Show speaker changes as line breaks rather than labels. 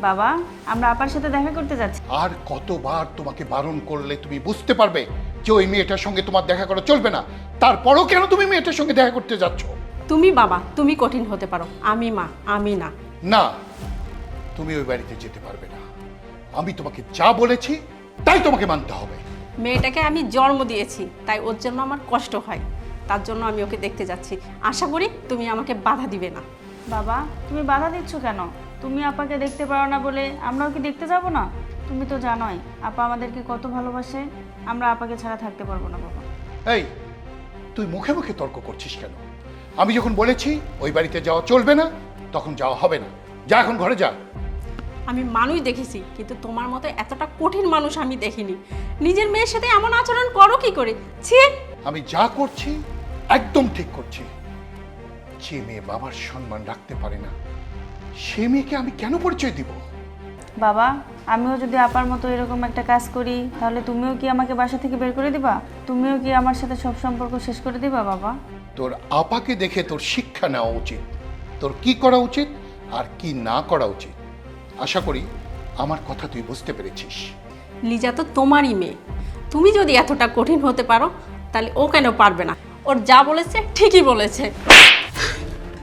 বাবা, আমরা আপার সাথে দেখা করতে যাচ্ছি।
আর কতবার তোমাকে বারণ করলে তুমি বুঝতে পারবে যে ওই মেয়েটার সঙ্গে তোমার দেখা করা চলবে না? তারপরও কেন তুমি মেয়েটার সঙ্গে দেখা করতে যাচ্ছ?
তুমি বাবা, তুমি কঠিন হতে পারো, আমি মা, আমি না।
না, তুমি ওই বাড়িতে যেতে পারবে না। আমি তোমাকে যা বলেছি তাই তোমাকে মানতে হবে।
মেয়েটাকে আমি জন্ম দিয়েছি, তাই ওর জন্য আমার কষ্ট হয়, তার জন্য আমি ওকে দেখতে যাচ্ছি। আশা করি তুমি আমাকে বাধা দিবে না।
বাবা, তুমি বাধা দিচ্ছ কেন? তুমি আপাকে দেখতে পারো না বলে আমরাও কি দেখতে যাব না? তুমি তো জানোই আপা আমাদেরকে কত ভালোবাসে। আমরা আপাকে ছাড়া থাকতে পারবো না বাবা।
এই, তুই মুখে মুখে তর্ক করছিস কেন? আমি যখন বলেছি ওই বাড়িতে যাওয়া চলবে না, তখন যাওয়া হবে না। যা, এখন ঘরে যা।
আমি মানুষ দেখেছি, কিন্তু তোমার মতো এতটা কঠিন মানুষ আমি দেখিনি। নিজের মেয়ের সাথে এমন আচরণ করো কি করে? ছি!
আমি যা করছি একদম ঠিক করছি। যে মেয়ে বাবার সম্মান রাখতে পারে না, সে মেয়েকে আমি কেন পরিচয় দিব?
বাবা, আমিও যদি আপার মতো এরকম একটা কাজ করি, তাহলে তুমিও কি আমাকে বাসা থেকে বের করে দিবা? তুমিও কি আমার সাথে সব সম্পর্ক শেষ করে দিবা বাবা?
তোর আপাকে দেখে তোর শিক্ষা নেওয়া উচিত, তোর কি করা উচিত আর কি না করা উচিত। আশা করি আমার কথা তুই বুঝতে পেরেছিস।
লিজা তো তোমারই মেয়ে, তুমি যদি এতটা কঠিন হতে পারো, তাহলে ও কেন পারবে না? ওর যা বলেছে ঠিকই বলেছে।